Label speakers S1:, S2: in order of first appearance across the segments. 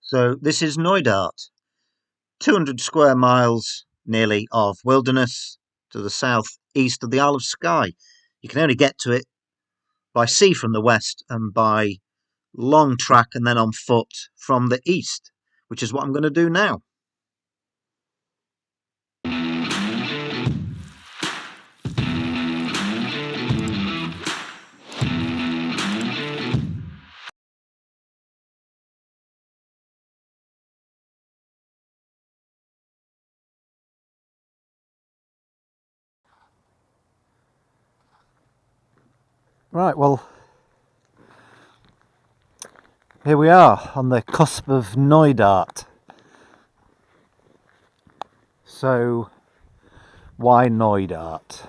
S1: So this is Knoydart, 200 square miles nearly of wilderness to the south-east of the Isle of Skye. You can only get to it by sea from the west and by long track and then on foot from the east, which is what I'm going to do now.
S2: Right, well, here we are on the cusp of Knoydart. So, why Knoydart?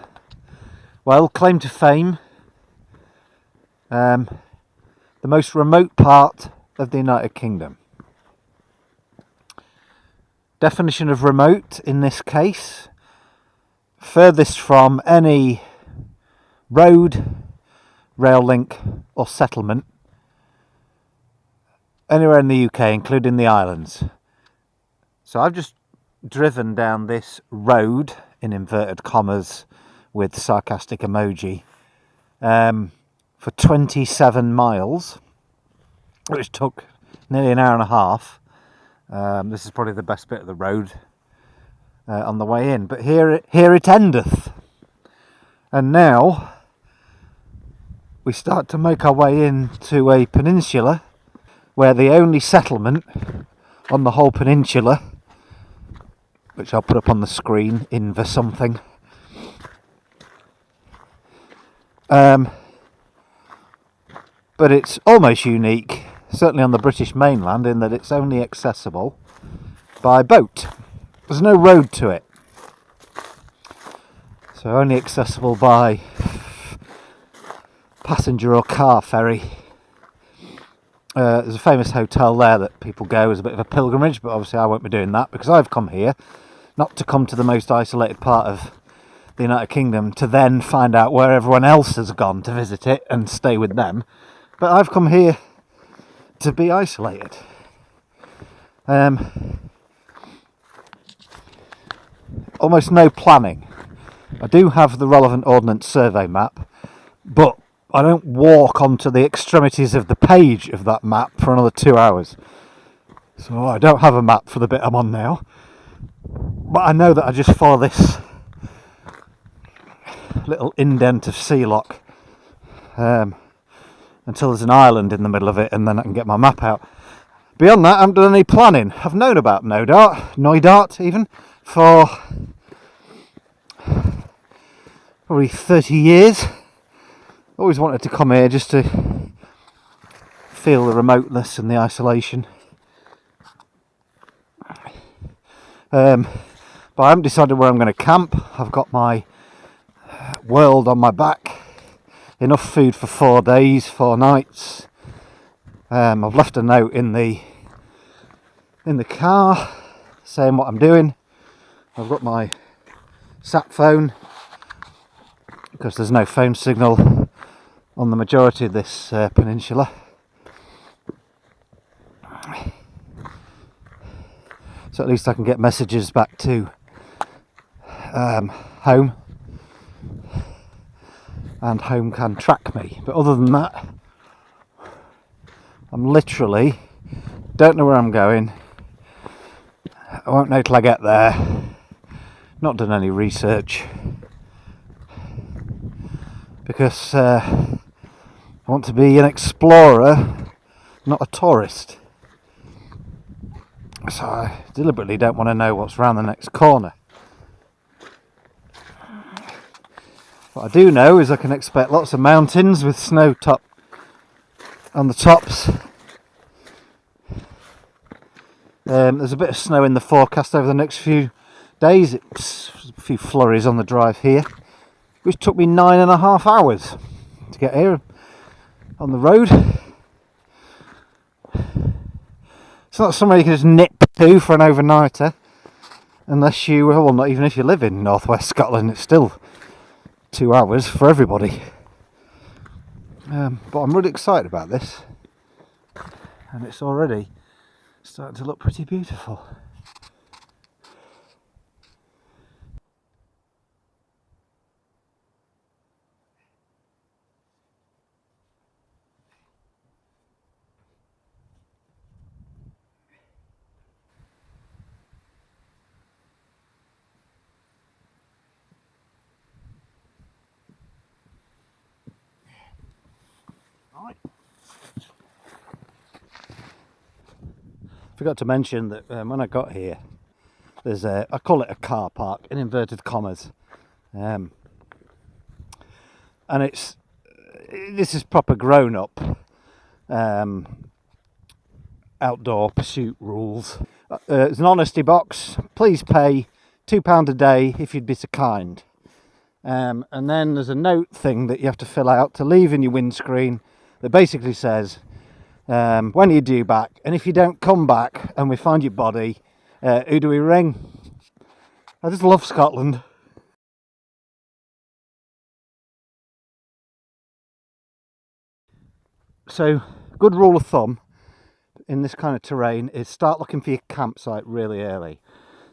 S2: Well, claim to fame, the most remote part of the United Kingdom. Definition of remote in this case, furthest from any road, rail link or settlement anywhere in the UK, including the islands. So I've just driven down this road, in inverted commas with sarcastic emoji, for 27 miles, which took nearly an hour and a half. This is probably the best bit of the road on the way in, but here it endeth. And now we start to make our way into a peninsula where the only settlement on the whole peninsula, which I'll put up on the screen, Inver something, but it's almost unique, certainly on the British mainland, in that it's only accessible by boat. There's no road to it, so only accessible by passenger or car ferry. There's a famous hotel there that people go as a bit of a pilgrimage, but obviously I won't be doing that because I've come here not to come to the most isolated part of the United Kingdom to then find out where everyone else has gone to visit it and stay with them, but I've come here to be isolated. Almost no planning. I do have the relevant ordnance survey map, but I don't walk onto the extremities of the page of that map for another 2 hours. So I don't have a map for the bit I'm on now. But I know that I just follow this little indent of sea loch until there's an island in the middle of it, and then I can get my map out. Beyond that, I haven't done any planning. I've known about Knoydart even, for probably 30 years. Always wanted to come here just to feel the remoteness and the isolation. But I haven't decided where I'm going to camp. I've got my world on my back, enough food for 4 days, 4 nights. I've left a note in the car saying what I'm doing. I've got my sat phone because there's no phone signal on the majority of this peninsula. So at least I can get messages back to home, and home can track me. But other than that, I'm literally don't know where I'm going. I won't know till I get there. Not done any research because I want to be an explorer, not a tourist. So I deliberately don't want to know what's around the next corner. What I do know is I can expect lots of mountains with snow top on the tops. There's a bit of snow in the forecast over the next few days. It's a few flurries on the drive here, which took me 9.5 hours to get here on the road. It's not somewhere you can just nip to for an overnighter, unless you, well, not even if you live in northwest Scotland, it's still 2 hours for everybody. But I'm really excited about this, and it's already Starting to look pretty beautiful. Right. Forgot to mention that when I got here, there's I call it a car park in inverted commas, and this is proper grown up outdoor pursuit rules. It's an honesty box. Please pay £2 a day if you'd be so kind. And then there's a note thing that you have to fill out to leave in your windscreen that basically says when are you due back, and if you don't come back and we find your body, who do we ring? I just love Scotland. So, good rule of thumb in this kind of terrain is start looking for your campsite really early.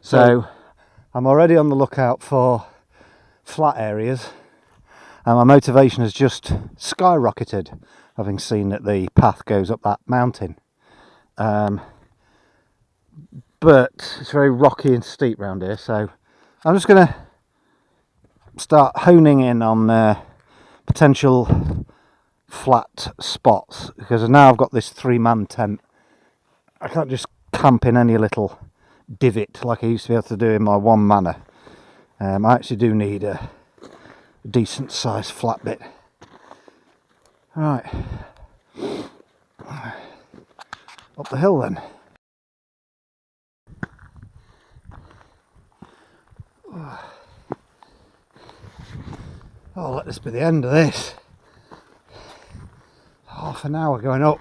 S2: So I'm already on the lookout for flat areas, and my motivation has just skyrocketed having seen that the path goes up that mountain. But it's very rocky and steep around here, so I'm just going to start honing in on potential flat spots, because now I've got this 3-man tent. I can't just camp in any little divot like I used to be able to do in my one manor. I actually do need a decent sized flat bit. Right, up the hill then. Oh, let this be the end of this. Half an hour going up.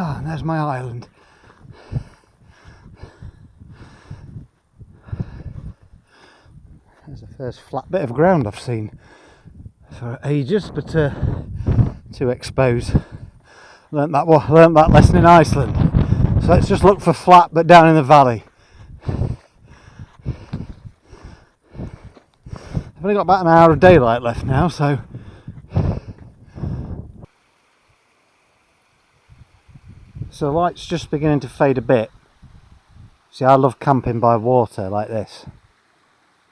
S2: Oh, and there's my island. There's the first flat bit of ground I've seen for ages, but too exposed. Learnt that lesson in Iceland. So let's just look for flat, but down in the valley. I've only got about an hour of daylight left now, so the light's just beginning to fade a bit. See, I love camping by water like this.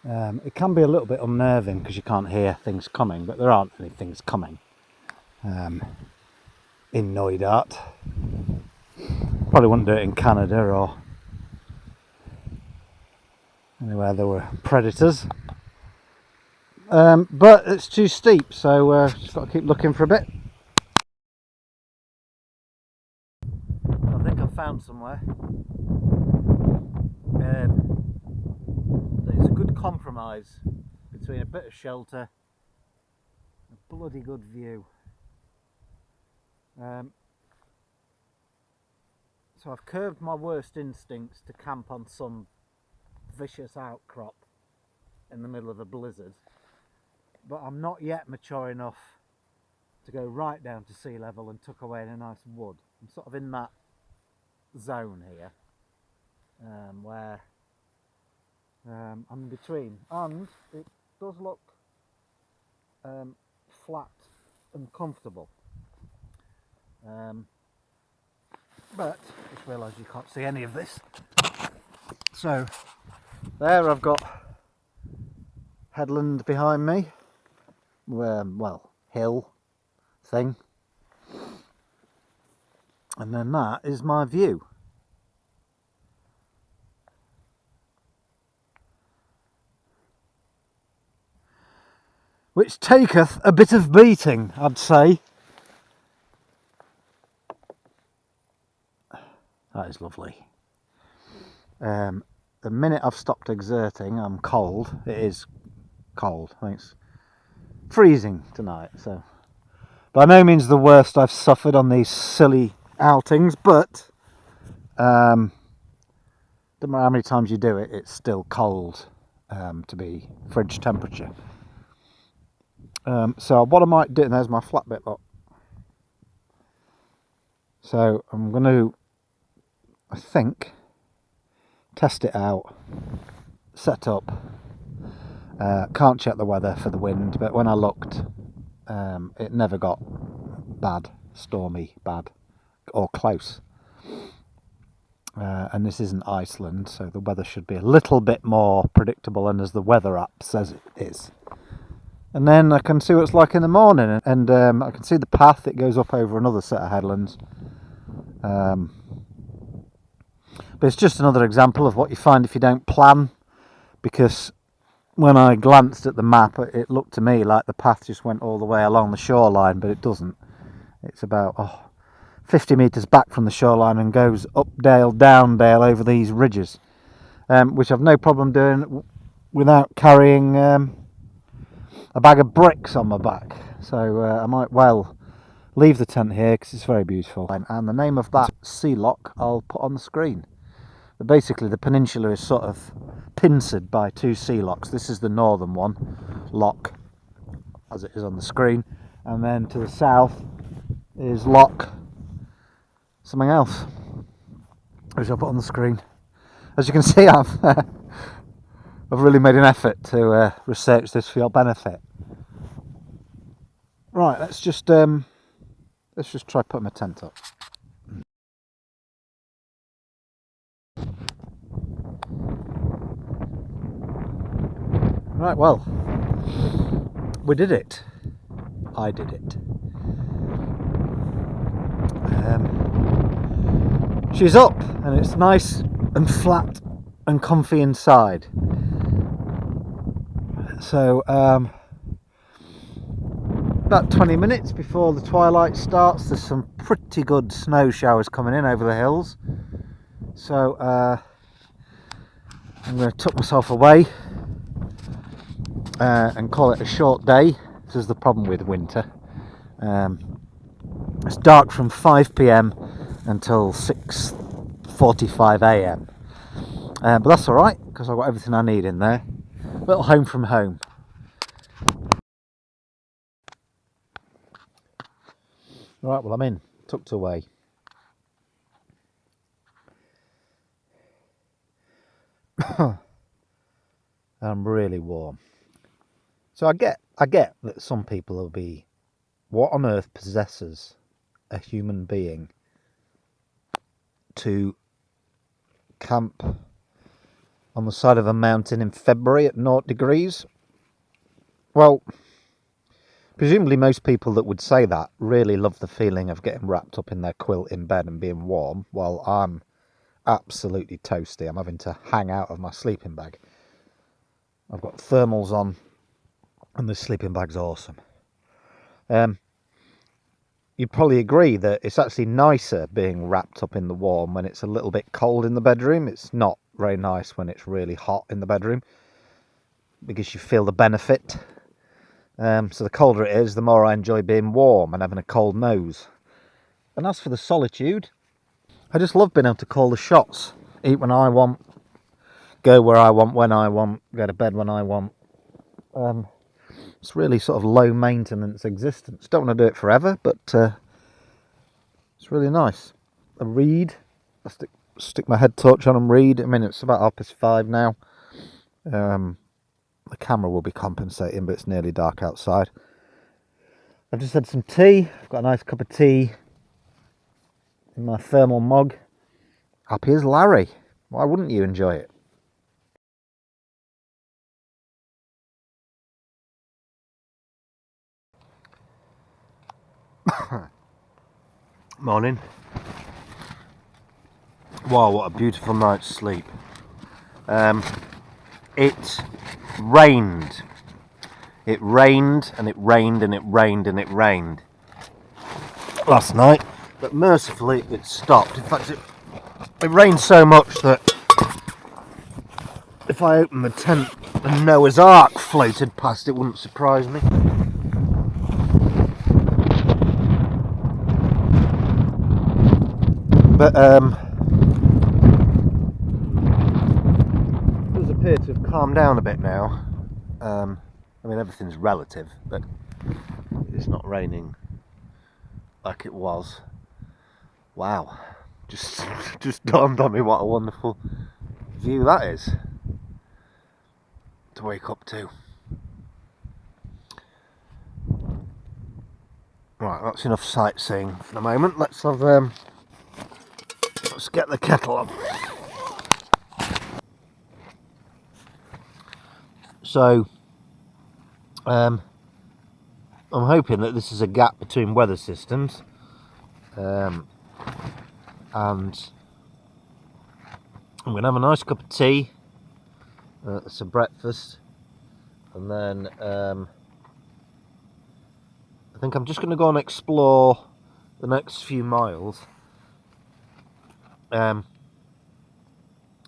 S2: It can be a little bit unnerving because you can't hear things coming, but there aren't any things coming in Knoydart. Probably wouldn't do it in Canada or anywhere there were predators. But it's too steep, so just got to keep looking for a bit. I think I've found somewhere. It's a good compromise between a bit of shelter and a bloody good view. So I've curbed my worst instincts to camp on some vicious outcrop in the middle of a blizzard, but I'm not yet mature enough to go right down to sea level and tuck away in a nice wood. I'm sort of in that zone here where I'm in between, and it does look flat and comfortable, but I just realised you can't see any of this. So there I've got headland behind me, well, hill thing, and then that is my view. Which taketh a bit of beating, I'd say. That is lovely. The minute I've stopped exerting, I'm cold. It is cold. I think it's freezing tonight. So, By no means the worst I've suffered on these silly outings, but no matter how many times you do it, it's still cold to be fridge temperature. So what I might do, and there's my flat bit, look. So I'm going to, I think, test it out, set up. Can't check the weather for the wind, but when I looked, it never got bad, stormy, bad, or close. And this isn't Iceland, so the weather should be a little bit more predictable, and as the weather app says it is. And then I can see what it's like in the morning, and I can see the path. It goes up over another set of headlands. But it's just another example of what you find if you don't plan, because when I glanced at the map, it looked to me like the path just went all the way along the shoreline, but it doesn't. It's about 50 metres back from the shoreline and goes up dale, down dale over these ridges, which I've no problem doing without carrying a bag of bricks on my back. So I might well leave the tent here because it's very beautiful. And the name of that sea loch I'll put on the screen. But basically the peninsula is sort of pincered by two sea lochs. This is the northern one, loch, as it is on the screen. And then to the south is loch something else, which I'll put on the screen. As you can see, I've really made an effort to research this for your benefit. Right, let's just try putting my tent up. Right, well, we did it. I did it. She's up, and it's nice and flat and comfy inside. So about 20 minutes before the twilight starts, there's some pretty good snow showers coming in over the hills. So I'm going to tuck myself away and call it a short day. This is the problem with winter. It's dark from 5 PM until 6:45 AM. But that's alright, because I've got everything I need in there. Little home from home. Right, well, I'm in, tucked away. I'm really warm. So I get that some people will be, what on earth possesses a human being to camp on the side of a mountain in February at 0 degrees? Well, presumably most people that would say that really love the feeling of getting wrapped up in their quilt in bed and being warm, while I'm absolutely toasty. I'm having to hang out of my sleeping bag. I've got thermals on, and this sleeping bag's awesome. You'd probably agree that it's actually nicer being wrapped up in the warm when it's a little bit cold in the bedroom. It's not very nice when it's really hot in the bedroom, because you feel the benefit. So the colder it is, the more I enjoy being warm and having a cold nose. And as for the solitude, I just love being able to call the shots. Eat when I want, go where I want, when I want, go to bed when I want. It's really sort of low maintenance existence. Don't want to do it forever, but it's really nice. I read. I stick my head torch on and read. I mean, it's about 5:30 now. The camera will be compensating, but it's nearly dark outside. I've just had some tea. I've got a nice cup of tea in my thermal mug. Happy as Larry. Why wouldn't you enjoy it? Morning. Wow, what a beautiful night's sleep. It rained. It rained and it rained and it rained and it rained last night, but mercifully it stopped. In fact, it rained so much that if I opened the tent and Noah's Ark floated past, it wouldn't surprise me. But it does appear to have calmed down a bit now. I mean, everything's relative, but it's not raining like it was. Wow, just dawned on me what a wonderful view that is to wake up to. Right, that's enough sightseeing for the moment. Let's get the kettle on. So I'm hoping that this is a gap between weather systems, and I'm going to have a nice cup of tea, some breakfast, and then I think I'm just going to go and explore the next few miles,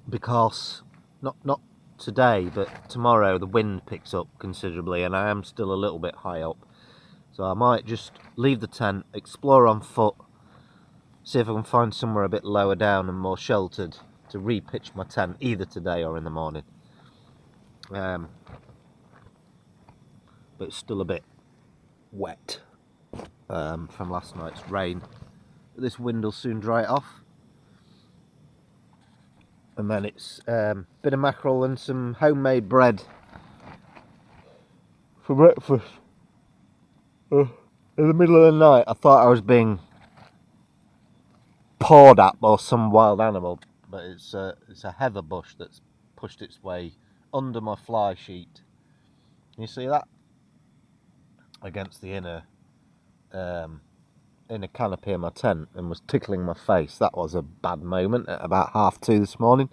S2: because not today, but tomorrow the wind picks up considerably, and I am still a little bit high up, so I might just leave the tent, explore on foot, see if I can find somewhere a bit lower down and more sheltered to re-pitch my tent either today or in the morning. But it's still a bit wet from last night's rain. This wind will soon dry it off. And then it's a bit of mackerel and some homemade bread for breakfast. In the middle of the night I thought I was being pawed at by some wild animal, but it's a heather bush that's pushed its way under my fly sheet. Can you see that? Against the inner canopy of my tent, and was tickling my face. That was a bad moment at about 2:30 this morning.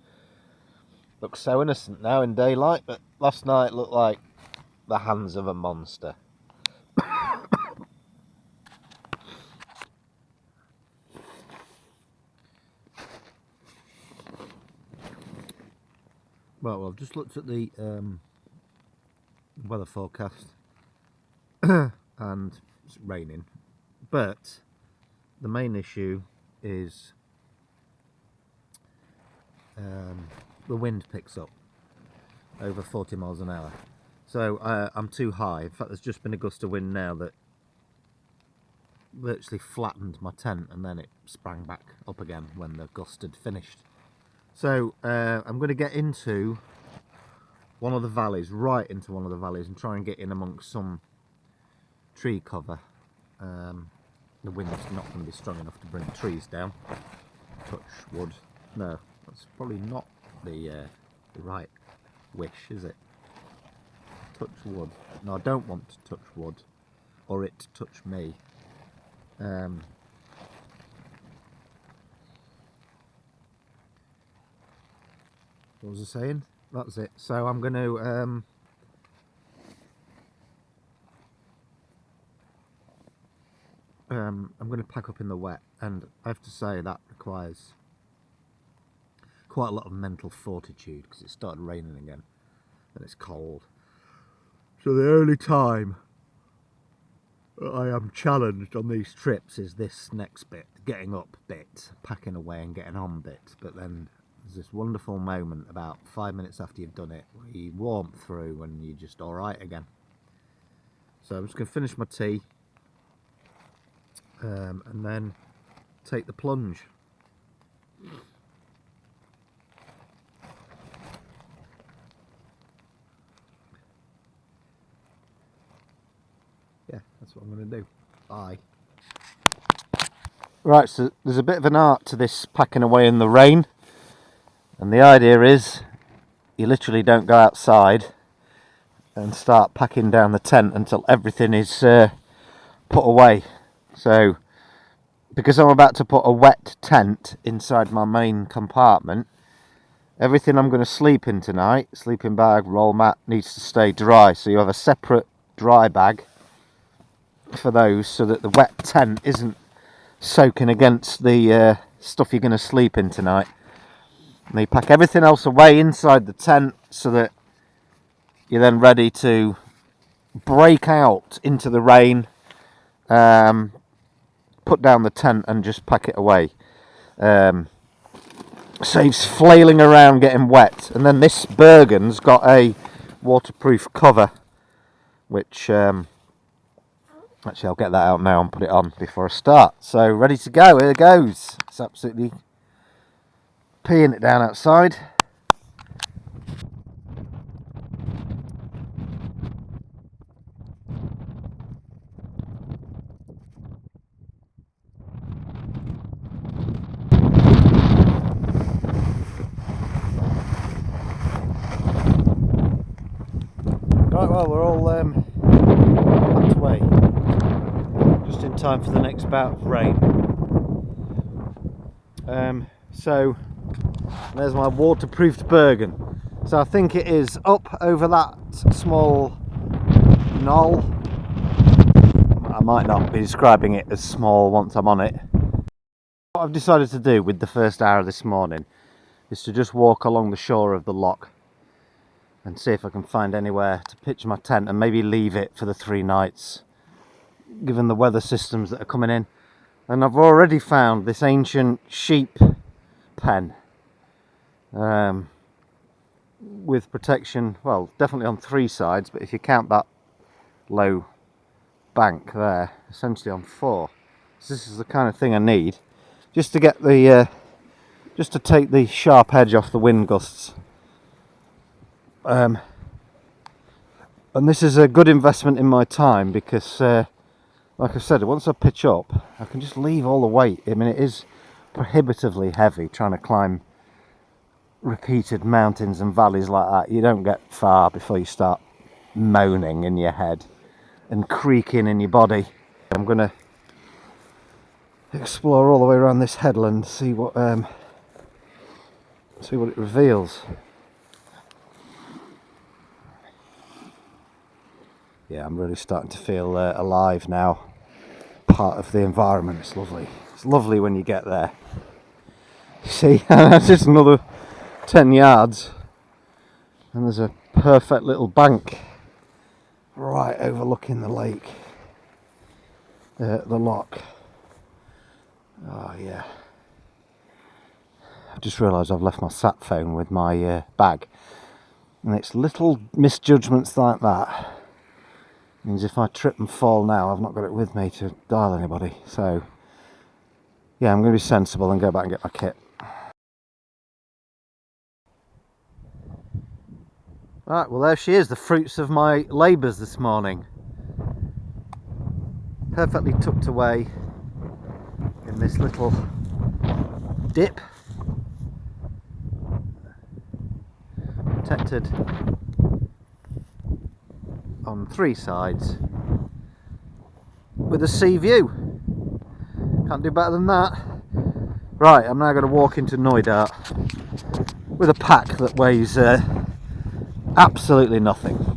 S2: Looks so innocent now in daylight, but last night looked like the hands of a monster. Well, I've just looked at the weather forecast and it's raining, but the main issue is the wind picks up over 40 miles an hour. So I'm too high. In fact, there's just been a gust of wind now that virtually flattened my tent, and then it sprang back up again when the gust had finished. So I'm going to get into one of the valleys, right into one of the valleys, and try and get in amongst some tree cover. The wind's not going to be strong enough to bring trees down. Touch wood. No, that's probably not the right wish, is it? Touch wood. No, I don't want to touch wood, or it to touch me. What was I saying? That's it. So I'm going to pack up in the wet, and I have to say that requires quite a lot of mental fortitude, because it started raining again and it's cold. So the only time that I am challenged on these trips is this next bit, getting up bit, packing away and getting on bit. But then there's this wonderful moment about 5 minutes after you've done it where you warm through and you're just alright again. So I'm just going to finish my tea and then take the plunge. Yeah, that's what I'm going to do. Bye. Right, so there's a bit of an art to this packing away in the rain, and the idea is you literally don't go outside and start packing down the tent until everything is put away. So because I'm about to put a wet tent inside my main compartment, everything I'm going to sleep in tonight, sleeping bag, roll mat, needs to stay dry. So you have a separate dry bag for those, so that the wet tent isn't soaking against the stuff you're going to sleep in tonight. And you pack everything else away inside the tent so that you're then ready to break out into the rain, put down the tent and just pack it away. Saves flailing around getting wet. And then this Bergen's got a waterproof cover, which actually I'll get that out now and put it on before I start. So ready to go, here it goes. It's absolutely peeing it down outside. Right, well, we're all packed away, just in time for the next bout of rain. So there's my waterproofed Bergen. So I think it is up over that small knoll. I might not be describing it as small once I'm on it. What I've decided to do with the first hour this morning is to just walk along the shore of the loch and see if I can find anywhere to pitch my tent and maybe leave it for the 3 nights, given the weather systems that are coming in. And I've already found this ancient sheep pen with protection, well, definitely on 3 sides, but if you count that low bank there, essentially on 4. So this is the kind of thing I need just to get the just to take the sharp edge off the wind gusts. And this is a good investment in my time because like I said, once I pitch up I can just leave all the weight. I mean, it is prohibitively heavy trying to climb repeated mountains and valleys like that. You don't get far before you start moaning in your head and creaking in your body. I'm going to explore all the way around this headland, see what it reveals. Yeah, I'm really starting to feel alive now. Part of the environment. It's lovely. It's lovely when you get there. See, that's just another 10 yards, and there's a perfect little bank right overlooking the lake, the loch. Oh yeah. I just realised I've left my sat phone with my bag, and it's little misjudgments like that means if I trip and fall now, I've not got it with me to dial anybody. So yeah, I'm going to be sensible and go back and get my kit. Right, well there she is, the fruits of my labours this morning. Perfectly tucked away in this little dip. Protected on 3 sides with a sea view. Can't do better than that. Right, I'm now going to walk into Knoydart with a pack that weighs absolutely nothing.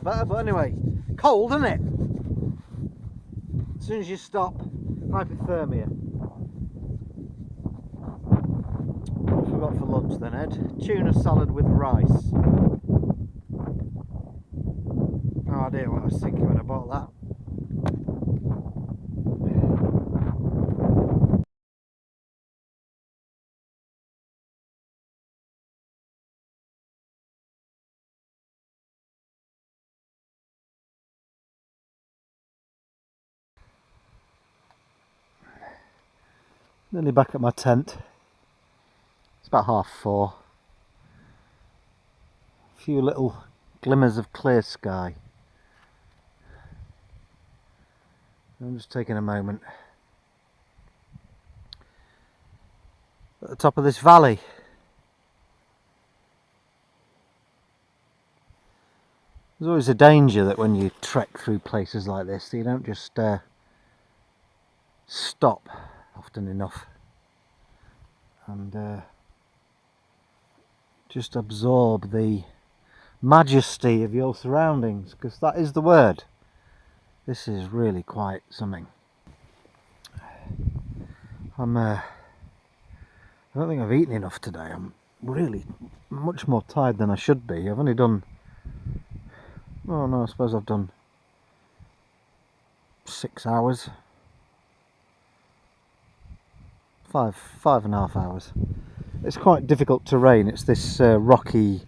S2: better, but anyway, cold, isn't it? As soon as you stop, hypothermia. What have we got for lunch then, Ed? Tuna salad with rice. No idea what I was thinking when I bought that. Nearly back at my tent. It's about 4:30. A few little glimmers of clear sky. I'm just taking a moment. At the top of this valley. There's always a danger that when you trek through places like this, that you don't just stop often enough and just absorb the majesty of your surroundings, because that is the word. This is really quite something. I don't think I've eaten enough today. I'm really much more tired than I should be. I've only done, oh no, I suppose I've done 6 hours. 5.5 hours. It's quite difficult terrain. It's this rocky,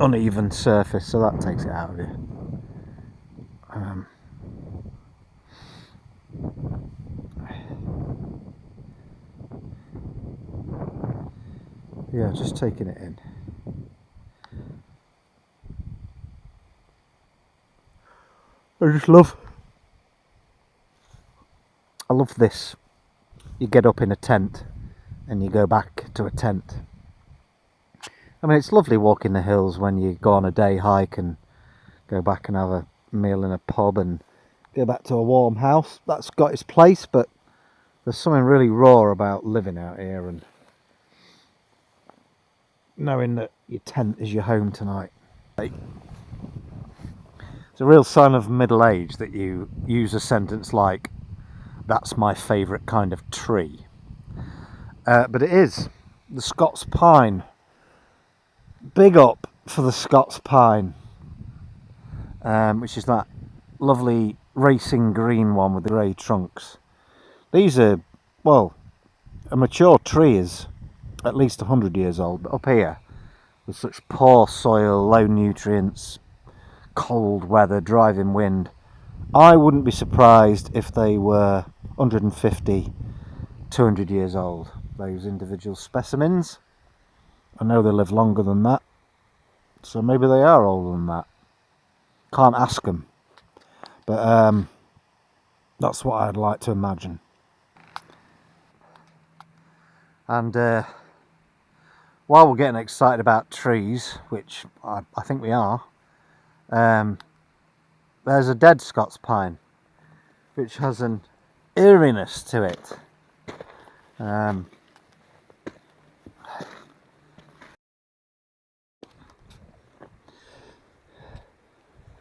S2: uneven surface, so that takes it out of you. Yeah, just taking it in. I love this. You get up in a tent and you go back to a tent. I mean, it's lovely walking the hills when you go on a day hike and go back and have a meal in a pub and go back to a warm house. That's got its place, but there's something really raw about living out here and knowing that your tent is your home tonight. It's a real sign of middle age that you use a sentence like, "That's my favourite kind of tree." But it is the Scots pine. Big up for the Scots pine, which is that lovely racing green one with the grey trunks. These are, well, a mature tree is at least 100 years old, but up here, with such poor soil, low nutrients, cold weather, driving wind, I wouldn't be surprised if they were 150, 200 years old, those individual specimens. I know they live longer than that, so maybe they are older than that. Can't ask them, but that's what I'd like to imagine. And while we're getting excited about trees, which I think we are, there's a dead Scots pine, which has an eeriness to it.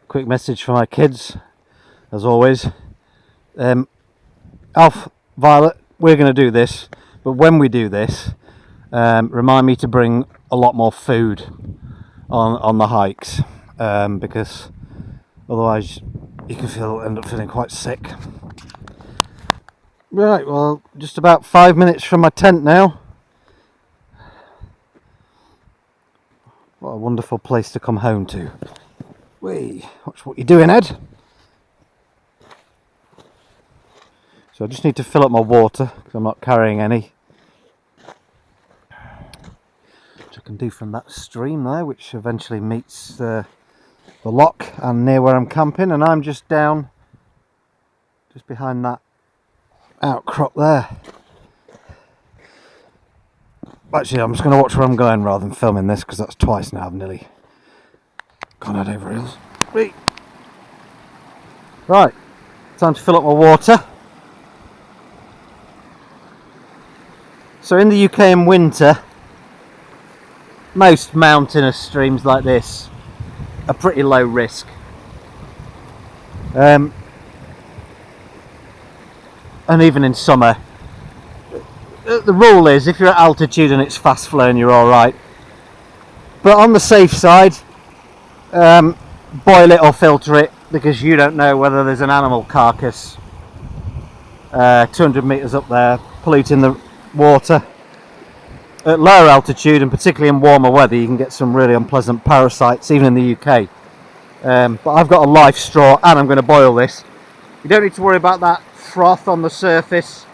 S2: Quick message for my kids, as always. Alf, Violet, we're going to do this, but when we do this, remind me to bring a lot more food on the hikes, because otherwise you can end up feeling quite sick. Right, well, just about 5 minutes from my tent now. What a wonderful place to come home to. Whee, watch what you're doing, Ed. So I just need to fill up my water, because I'm not carrying any. Which I can do from that stream there, which eventually meets the loch and near where I'm camping, and I'm just down, just behind that outcrop there. Actually, I'm just going to watch where I'm going rather than filming this, because that's twice now I've nearly gone out over hills. Right, time to fill up my water. So in the UK in winter, most mountainous streams like this a pretty low risk. And even in summer, the rule is if you're at altitude and it's fast flowing, you're alright. But on the safe side, boil it or filter it, because you don't know whether there's an animal carcass 200 metres up there polluting the water. At lower altitude, and particularly in warmer weather, you can get some really unpleasant parasites, even in the UK. But I've got a live straw and I'm going to boil this. You don't need to worry about that froth on the surface,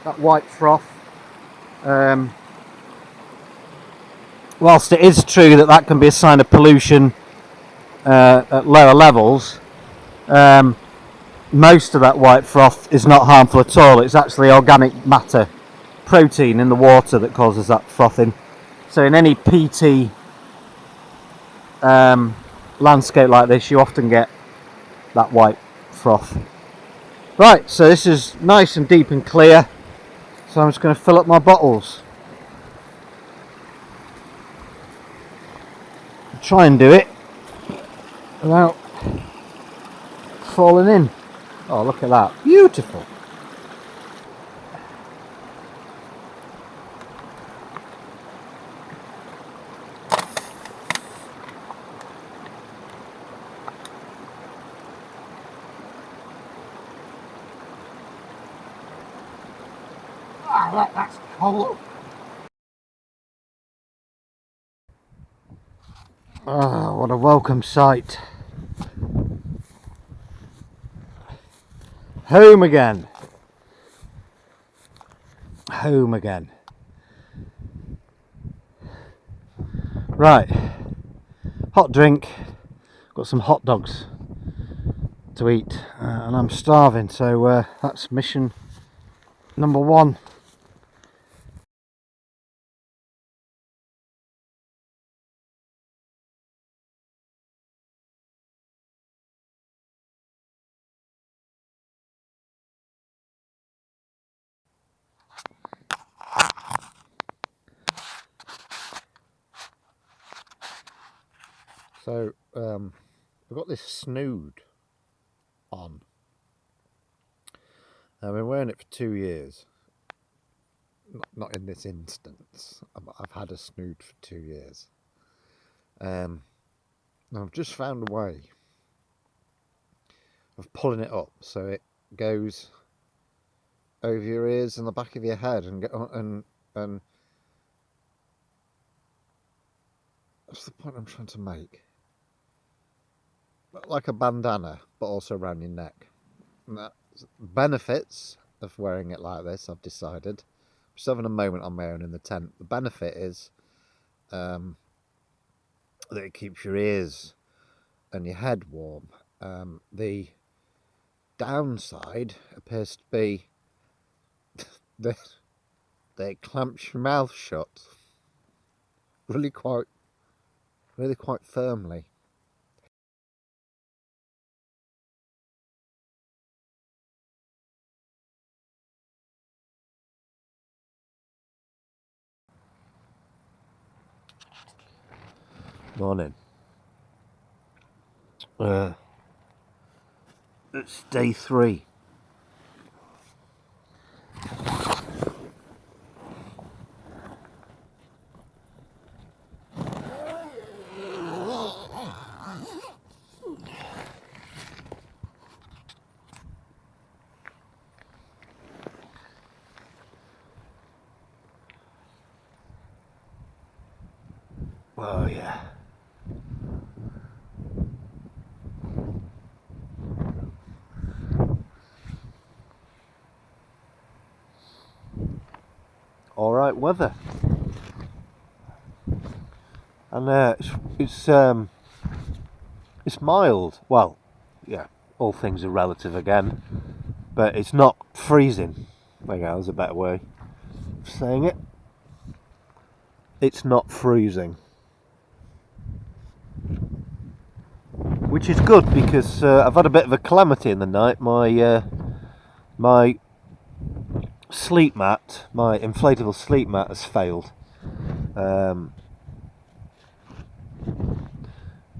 S2: that white froth. Whilst it is true that that can be a sign of pollution at lower levels, most of that white froth is not harmful at all. It's actually organic matter, protein in the water, that causes that frothing. So in any peaty landscape like this, you often get that white froth. Right, so this is nice and deep and clear, so I'm just going to fill up my bottles. Try and do it without falling in. Oh, look at that, beautiful. That's cold. Oh, what a welcome sight. Home again. Home again. Right. Hot drink. Got some hot dogs to eat, and I'm starving, so that's mission number 1. So I've got this snood on. I've been wearing it for 2 years. Not in this instance. I've had a snood for 2 years. I've just found a way of pulling it up so it goes over your ears and the back of your head and what's the point I'm trying to make? Like a bandana, but also around your neck. And that's benefits of wearing it like this, I've decided. I'm just having a moment on my own in the tent. The benefit is that it keeps your ears and your head warm. The downside appears to be that it clamps your mouth shut really quite firmly. Morning. It's day 3. Oh yeah. All right weather, and it's mild. Well, yeah, all things are relative again, but it's not freezing. There you go, there's a better way of saying it. It's not freezing, which is good because I've had a bit of a calamity in the night. My sleep mat, my inflatable sleep mat, has failed.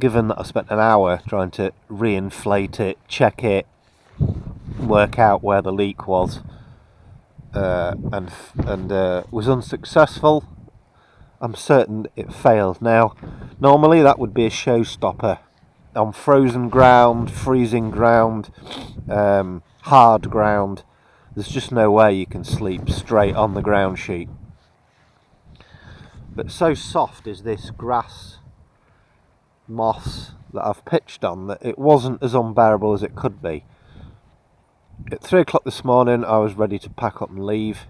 S2: given that I spent an hour trying to reinflate it, check it, work out where the leak was, and was unsuccessful, I'm certain it failed. Now, normally that would be a showstopper. On frozen ground, freezing ground, hard ground, there's just no way you can sleep straight on the ground sheet. But so soft is this grass moss that I've pitched on that it wasn't as unbearable as it could be. At 3 o'clock this morning I was ready to pack up and leave,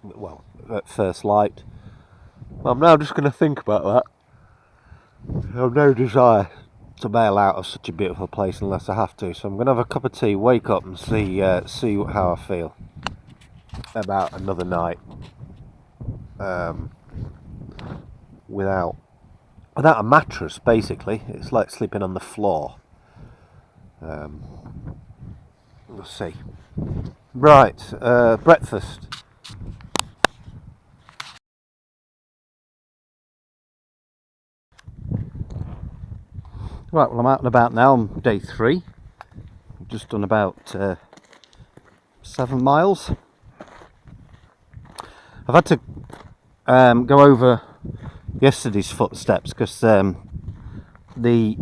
S2: well, at first light. I'm now just going to think about that. I have no desire to bail out of such a beautiful place unless I have to, so I'm going to have a cup of tea, wake up and see how I feel about another night without a mattress. Basically it's like sleeping on the floor. We'll see. Right, breakfast. Right, well, I'm out and about now on day 3. I've just done about 7 miles. I've had to go over yesterday's footsteps because the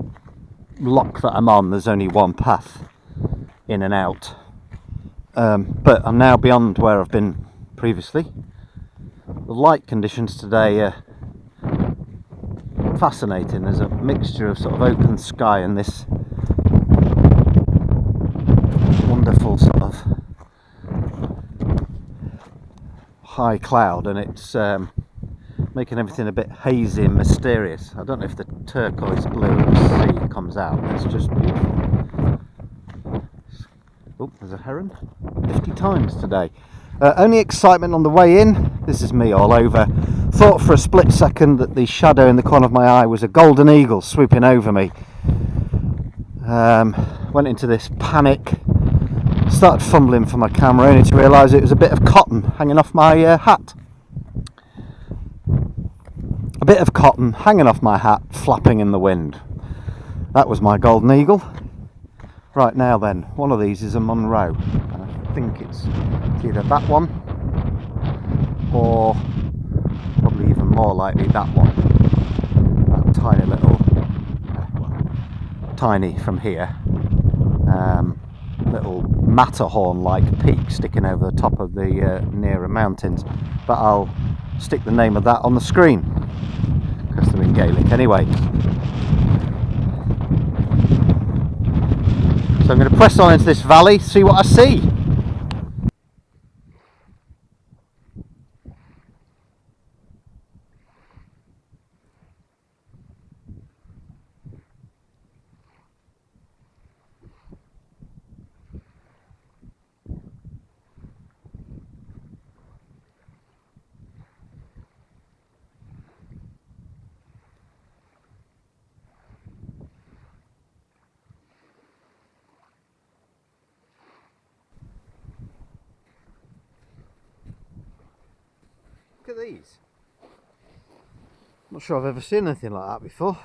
S2: loch that I'm on, there's only one path in and out. But I'm now beyond where I've been previously. The light conditions today are fascinating. There's a mixture of sort of open sky and this wonderful sort of high cloud, and it's making everything a bit hazy and mysterious. I don't know if the turquoise blue of the sea comes out. It's just beautiful. Oh, there's a heron. 50 times today. Only excitement on the way in. This is me all over. Thought for a split second that the shadow in the corner of my eye was a golden eagle swooping over me. Went into this panic. Started fumbling for my camera only to realise it was a bit of cotton hanging off my hat. A bit of cotton hanging off my hat, flapping in the wind. That was my golden eagle. Right, now then, one of these is a Monroe. And I think it's either that one or probably even more likely that one. That tiny little, well, tiny from here, little Matterhorn-like peak sticking over the top of the nearer mountains. But I'll stick the name of that on the screen because they're in Gaelic anyway. So I'm going to press on into this valley, see what I see. Look at these. Not sure I've ever seen anything like that before.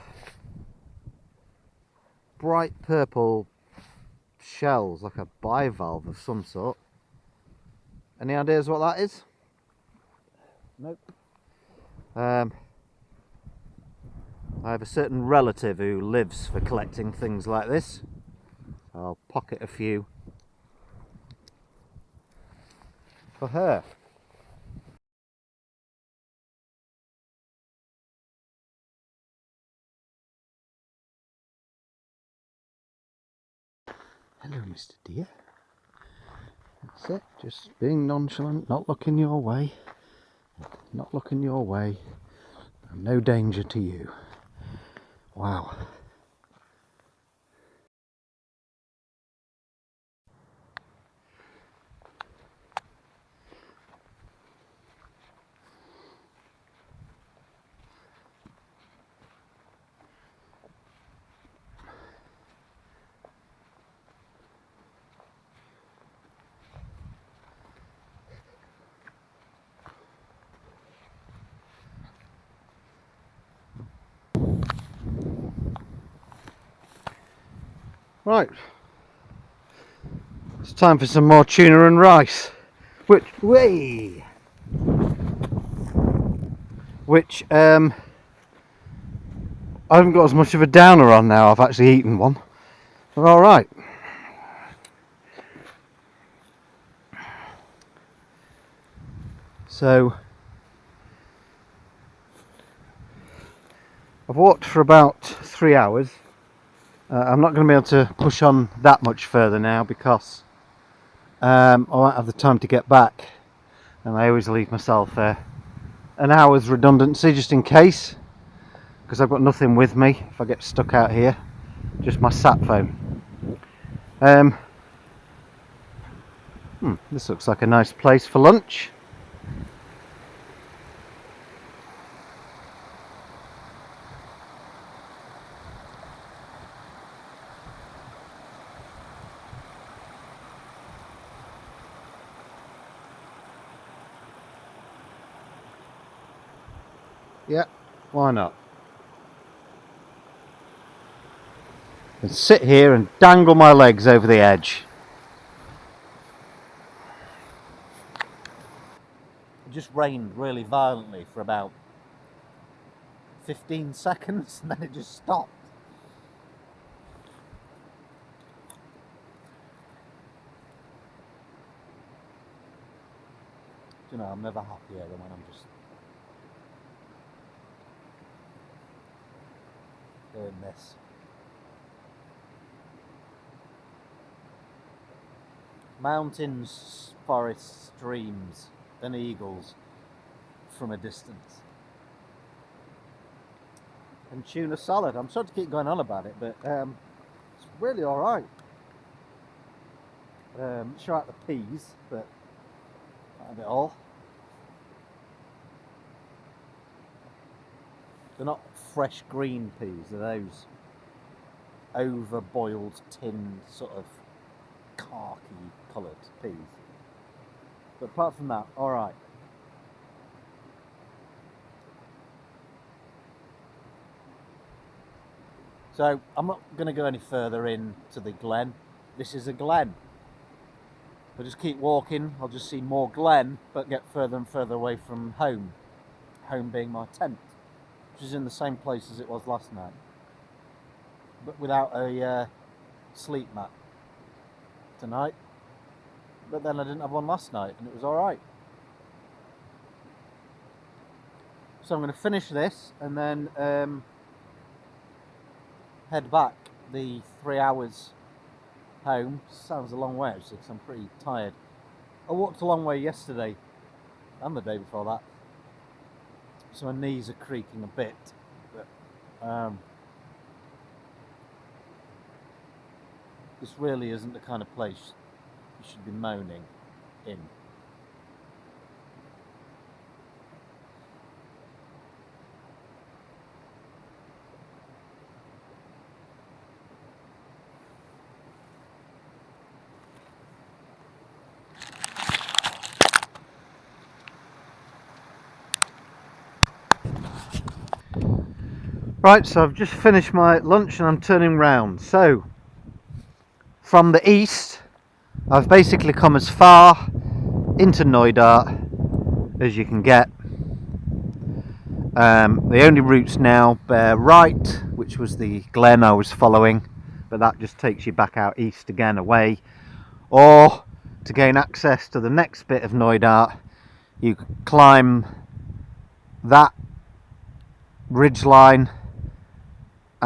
S2: Bright purple shells, like a bivalve of some sort. Any ideas what that is? Nope. I have a certain relative who lives for collecting things like this. I'll pocket a few for her. Hello, Mr. Deer. That's it, just being nonchalant, not looking your way. Not looking your way. No danger to you. Wow. Right, it's time for some more tuna and rice, which I haven't got as much of a downer on now. I've actually eaten one. But all right. So I've walked for about 3 hours. I'm not going to be able to push on that much further now because I won't have the time to get back, and I always leave myself an hour's redundancy just in case, because I've got nothing with me if I get stuck out here, just my sat phone. This looks like a nice place for lunch. Yeah, why not? And sit here and dangle my legs over the edge. It just rained really violently for about 15 seconds and then it just stopped. You know, I'm never happier than when I'm just doing this. Mountains, forests, streams, and eagles from a distance. And tuna salad. I'm sorry to keep going on about it, but it's really alright. Sure out the peas, but not at all. They're not fresh green peas, they're those over-boiled, tinned, sort of khaki coloured peas. But apart from that, alright. So I'm not going to go any further into the glen. This is a glen. I'll just keep walking, I'll just see more glen, but get further and further away from home. Home being my tent, which is in the same place as it was last night, but without a sleep mat tonight. But then I didn't have one last night and it was alright. So I'm going to finish this and then head back the 3 hours home. Sounds a long way actually because I'm pretty tired. I walked a long way yesterday and the day before that, so my knees are creaking a bit, but this really isn't the kind of place you should be moaning in. Right, so I've just finished my lunch and I'm turning round. So, from the east, I've basically come as far into Knoydart as you can get. The only routes now bear right, which was the glen I was following, but that just takes you back out east again away. Or, to gain access to the next bit of Knoydart, you climb that ridge line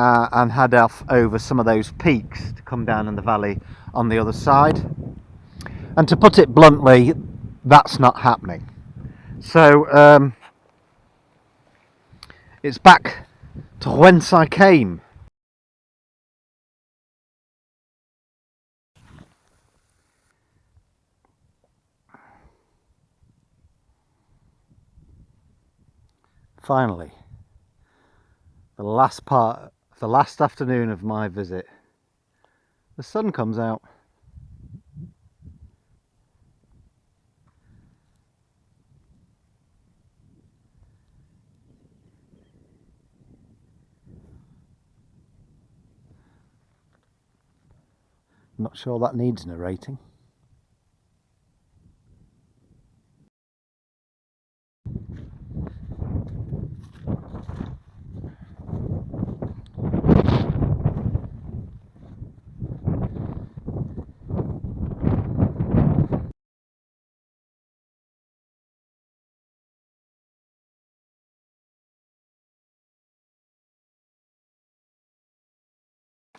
S2: and head off over some of those peaks to come down in the valley on the other side. And to put it bluntly, that's not happening. So it's back to whence I came. Finally, the last afternoon of my visit, the sun comes out. Not sure that needs narrating.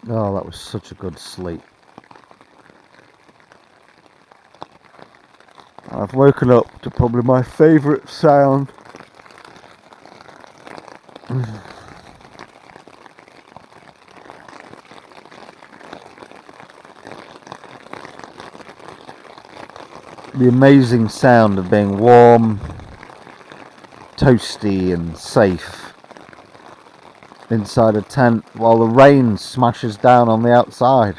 S2: Oh, that was such a good sleep. I've woken up to probably my favourite sound. The amazing sound of being warm, toasty and safe inside a tent while the rain smashes down on the outside.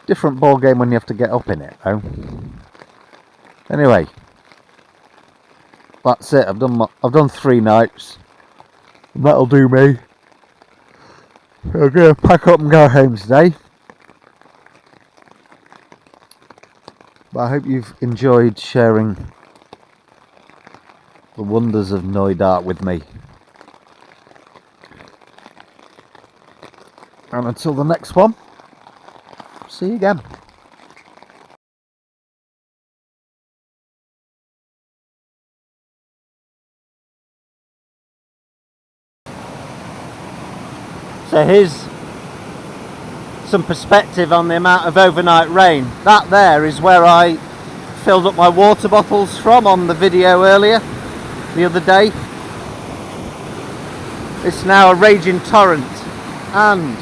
S2: Different ball game when you have to get up in it though. Anyway, that's it. I've done 3 nights. And that'll do me. I'm gonna pack up and go home today. But I hope you've enjoyed sharing the wonders of Knoydart with me. And until the next one, see you again. So here's some perspective on the amount of overnight rain. That there is where I filled up my water bottles from on the video earlier, the other day. It's now a raging torrent, and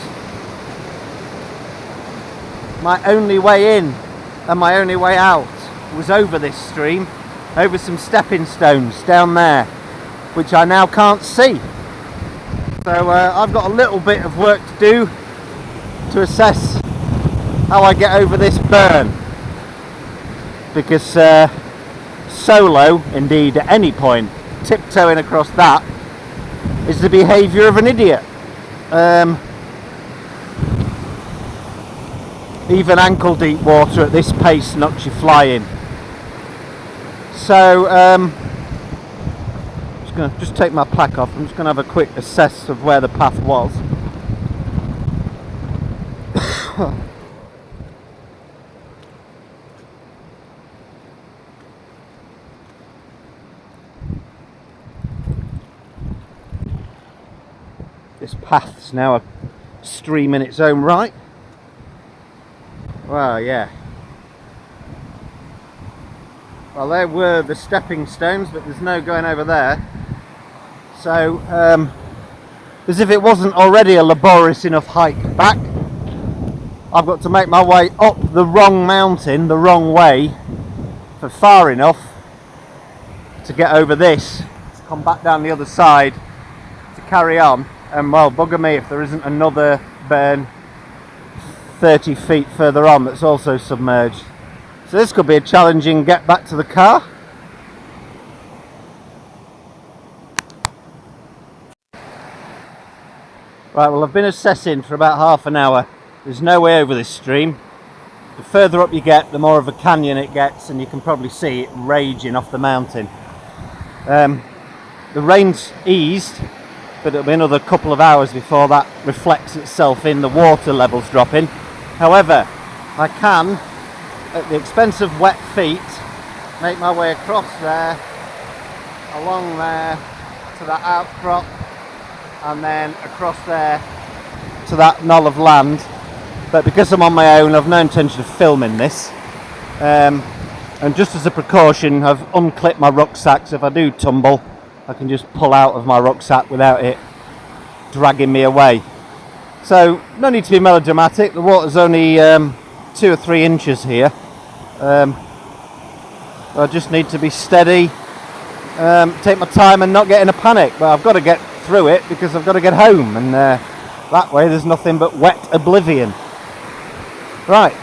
S2: my only way in and my only way out was over this stream, over some stepping stones down there, which I now can't see. So I've got a little bit of work to do to assess how I get over this burn, because solo, indeed at any point, tiptoeing across that is the behaviour of an idiot. Even ankle deep water at this pace knocks you flying. So just take my pack off. I'm just going to have a quick assess of where the path was. This path's now a stream in its own right. Wow, yeah. Well, there were the stepping stones, but there's no going over there. So, as if it wasn't already a laborious enough hike back, I've got to make my way up the wrong mountain, the wrong way, for far enough to get over this, to come back down the other side, to carry on. And well, bugger me if there isn't another burn 30 feet further on that's also submerged. So this could be a challenging get back to the car. Right, well, I've been assessing for about half an hour. There's no way over this stream. The further up you get, the more of a canyon it gets, and you can probably see it raging off the mountain. The rain's eased, but it'll be another couple of hours before that reflects itself in the water levels dropping. However, I can, at the expense of wet feet, make my way across there, along there, to that outcrop, and then across there to that knoll of land. But because I'm on my own, I've no intention of filming this. And just as a precaution, I've unclipped my rucksack, so if I do tumble, I can just pull out of my rucksack without it dragging me away. So, no need to be melodramatic. The water's only 2 or 3 inches here. I just need to be steady, take my time and not get in a panic. But I've got to get through it because I've got to get home, and that way there's nothing but wet oblivion. Right.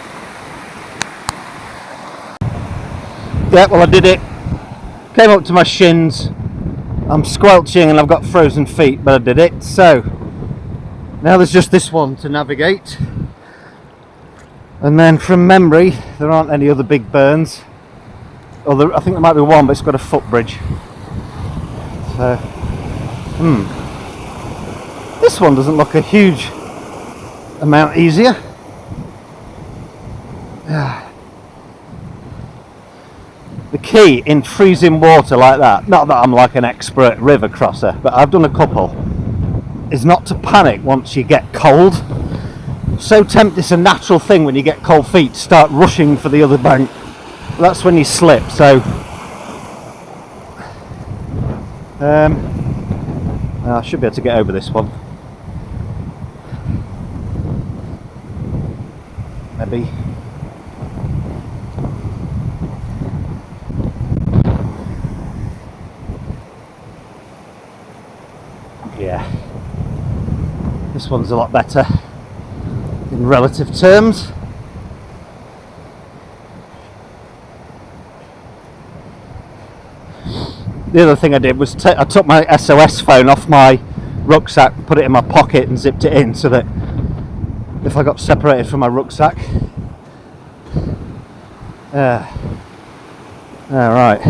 S2: Yeah, well, I did it. Came up to my shins. I'm squelching and I've got frozen feet, but I did it. So now there's just this one to navigate, and then from memory there aren't any other big burns. Or I think there might be one, but it's got a footbridge. So this one doesn't look a huge amount easier. The key in freezing water like that, not that I'm like an expert river crosser, but I've done a couple, is not to panic once you get cold. So tempted, it's a natural thing when you get cold feet to start rushing for the other bank. That's when you slip. So I should be able to get over this one. Maybe. Yeah, this one's a lot better in relative terms. The other thing I did was I took my SOS phone off my rucksack, put it in my pocket and zipped it in, so that if I got separated from my rucksack. Alright.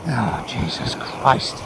S2: Oh, Jesus Christ.